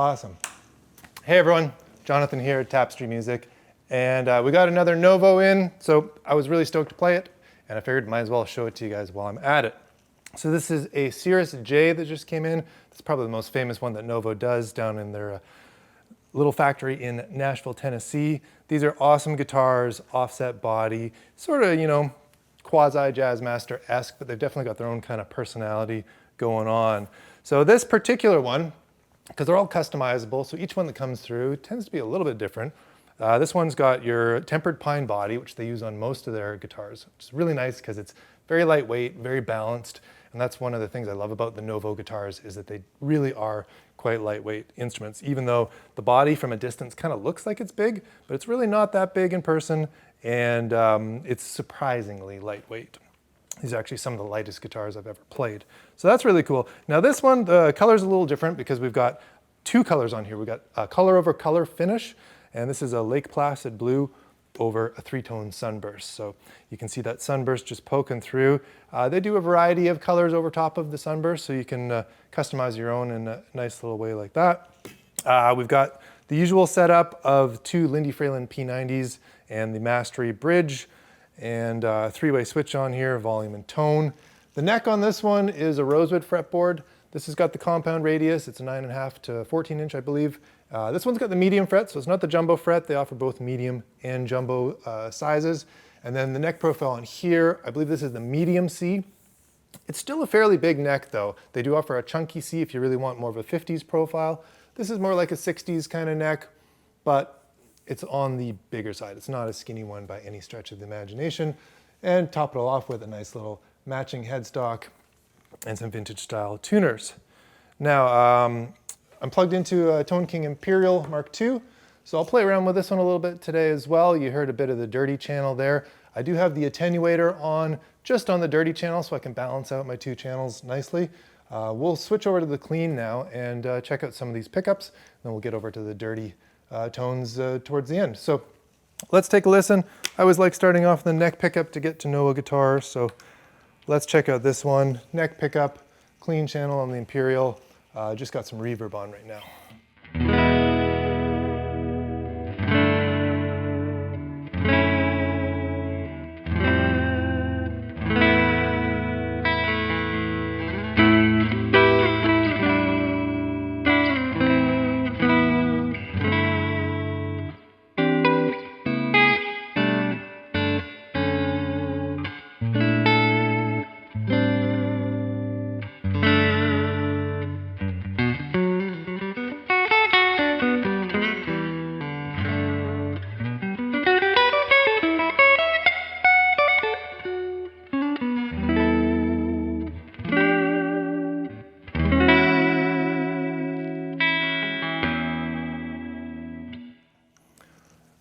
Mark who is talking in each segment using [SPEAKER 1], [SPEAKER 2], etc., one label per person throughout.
[SPEAKER 1] Awesome. Hey everyone, Jonathan here at Tapestry Music. And we got another Novo in, so I was really stoked to play it. And I figured might as well show it to you guys while I'm at it. So this is a Cirrus J that just came in. It's probably the most famous one that Novo does down in their little factory in Nashville, Tennessee. These are awesome guitars, offset body, sort of, quasi jazz master-esque, but they've definitely got their own kind of personality going on. So this particular one, because they're all customizable, so each one that comes through tends to be a little bit different. This one's got your tempered pine body, which they use on most of their guitars, which is really nice because it's very lightweight, very balanced, and that's one of the things I love about the Novo guitars is that they really are quite lightweight instruments, even though the body from a distance kind of looks like it's big, but it's really not that big in person, and it's surprisingly lightweight. These are actually some of the lightest guitars I've ever played. So that's really cool. Now this one, the color's a little different because we've got two colors on here. We've got a color over color finish, and this is a Lake Placid blue over a three-tone Sunburst. So you can see that Sunburst just poking through. They do a variety of colors over top of the Sunburst, so you can customize your own in a nice little way like that. We've got the usual setup of two Lindy Fralin P-90s and the Mastery bridge, and a three-way switch on here, volume and tone. The neck on this one is a Rosewood fretboard. This has got the compound radius. It's a 9.5 to 14 inch, I believe. This one's got the medium fret, so it's not the jumbo fret. They offer both medium and jumbo sizes. And then the neck profile on here, I believe this is the medium C. It's still a fairly big neck though. They do offer a chunky C if you really want more of a 50s profile. This is more like a 60s kind of neck, but it's on the bigger side. It's not a skinny one by any stretch of the imagination. And top it all off with a nice little matching headstock and some vintage style tuners. Now, I'm plugged into a Tone King Imperial Mark II, so I'll play around with this one a little bit today as well. You heard a bit of the dirty channel there. I do have the attenuator on just on the dirty channel so I can balance out my two channels nicely. We'll switch over to the clean now and check out some of these pickups, then we'll get over to the dirty tones towards the end. So let's take a listen. I always like starting off the neck pickup to get to know a guitar, so let's check out this one. Neck pickup, clean channel on the Imperial. Just got some reverb on right now.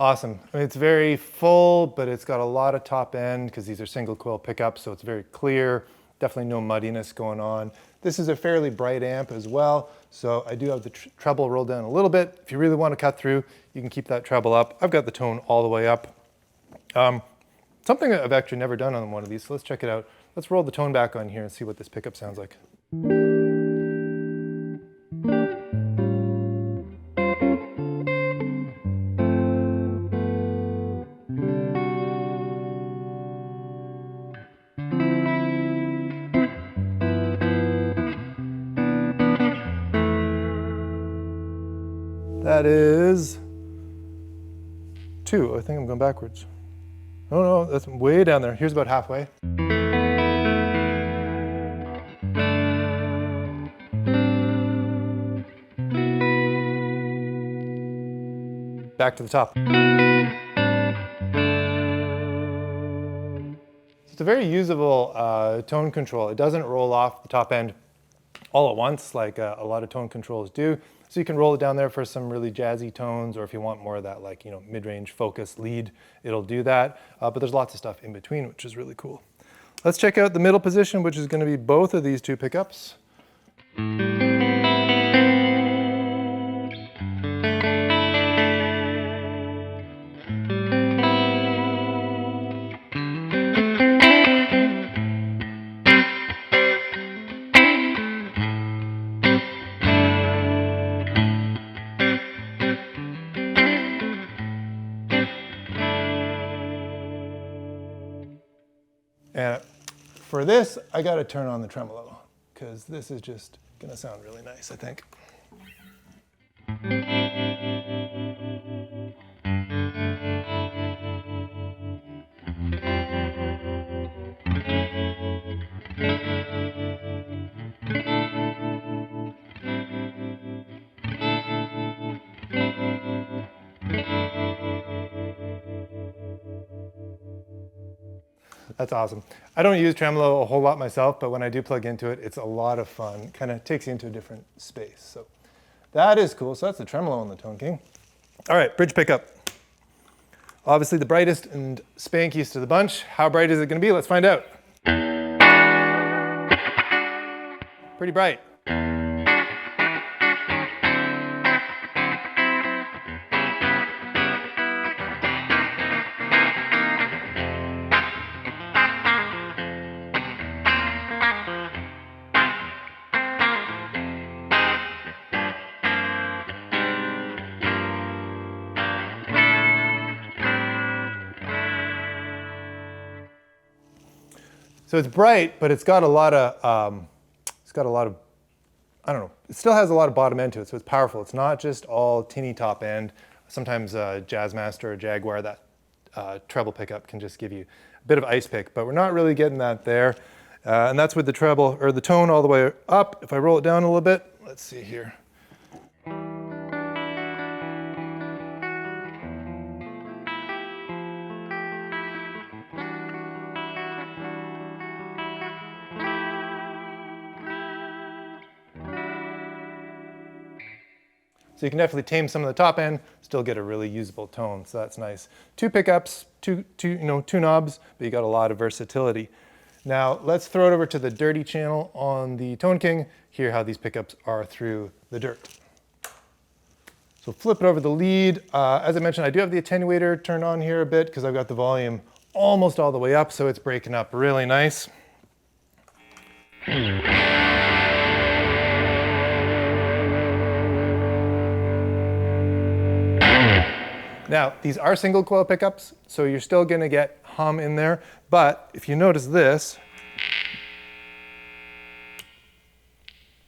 [SPEAKER 1] Awesome. I mean, it's very full, but it's got a lot of top end because these are single coil pickups, so it's very clear. Definitely no muddiness going on. This is a fairly bright amp as well, so I do have the treble rolled down a little bit. If you really want to cut through, you can keep that treble up. I've got the tone all the way up. Something that I've actually never done on one of these, so let's check it out. Let's roll the tone back on here and see what this pickup sounds like. That is 2. I think I'm going backwards. Oh no, that's way down there. Here's about halfway. Back to the top. It's a very usable tone control. It doesn't roll off the top end all at once like a lot of tone controls do. So you can roll it down there for some really jazzy tones, or if you want more of that like, mid-range focus lead, it'll do that. But there's lots of stuff in between, which is really cool. Let's check out the middle position, which is going to be both of these two pickups. And for this, I got to turn on the tremolo because this is just going to sound really nice, I think. That's awesome. I don't use tremolo a whole lot myself, but when I do plug into it, it's a lot of fun. Kind of takes you into a different space. So that is cool. So that's the tremolo on the Tone King. All right, bridge pickup. Obviously the brightest and spankiest of the bunch. How bright is it going to be? Let's find out. Pretty bright. So it's bright, but it's got a lot of, I don't know, it still has a lot of bottom end to it, so it's powerful. It's not just all tinny top end. Sometimes Jazzmaster or Jaguar, that treble pickup can just give you a bit of ice pick, but we're not really getting that there. And that's with the treble, or the tone all the way up. If I roll it down a little bit, let's see here. So you can definitely tame some of the top end, still get a really usable tone, so that's nice. Two pickups, two knobs, but you got a lot of versatility. Now let's throw it over to the dirty channel on the Tone King, hear how these pickups are through the dirt. So flip it over the lead. As I mentioned, I do have the attenuator turned on here a bit because I've got the volume almost all the way up, so it's breaking up really nice. Now, these are single coil pickups, so you're still going to get hum in there, but if you notice this,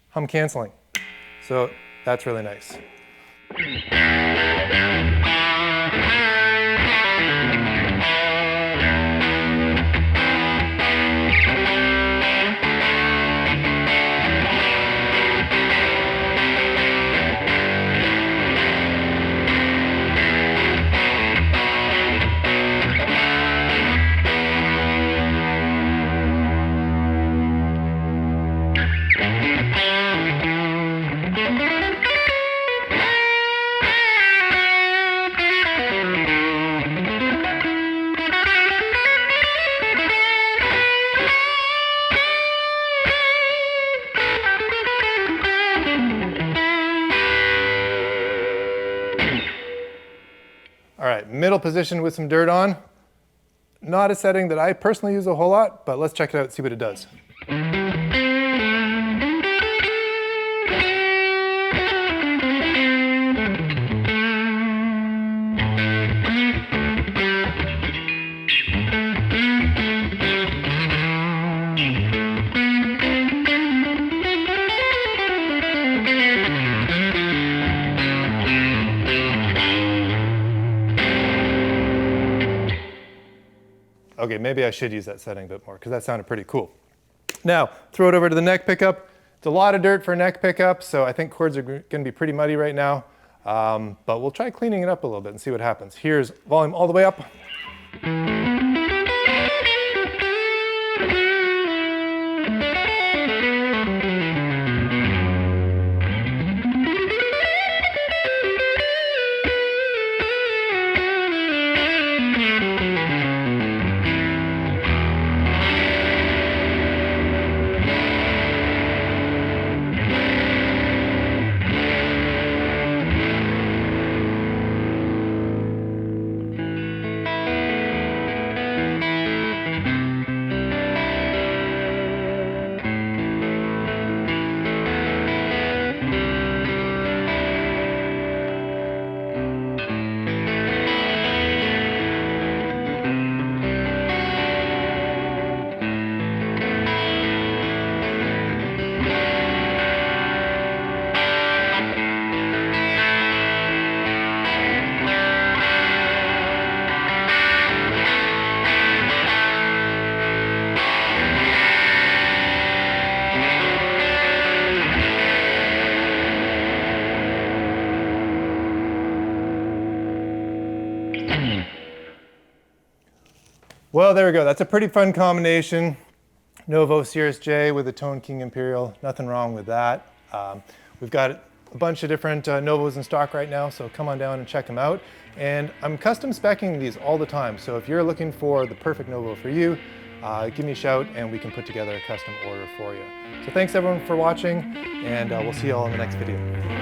[SPEAKER 1] hum canceling. So that's really nice. All right, middle position with some dirt on. Not a setting that I personally use a whole lot, but let's check it out and see what it does. Okay, maybe I should use that setting a bit more because that sounded pretty cool. Now, throw it over to the neck pickup. It's a lot of dirt for a neck pickup, so I think chords are going to be pretty muddy right now. But we'll try cleaning it up a little bit and see what happens. Here's volume all the way up. Well, there we go. That's a pretty fun combination. Novo Serus J with a Tone King Imperial. Nothing wrong with that. We've got a bunch of different Novos in stock right now, so come on down and check them out. And I'm custom speccing these all the time, so if you're looking for the perfect Novo for you, give me a shout and we can put together a custom order for you. So thanks everyone for watching, and we'll see you all in the next video.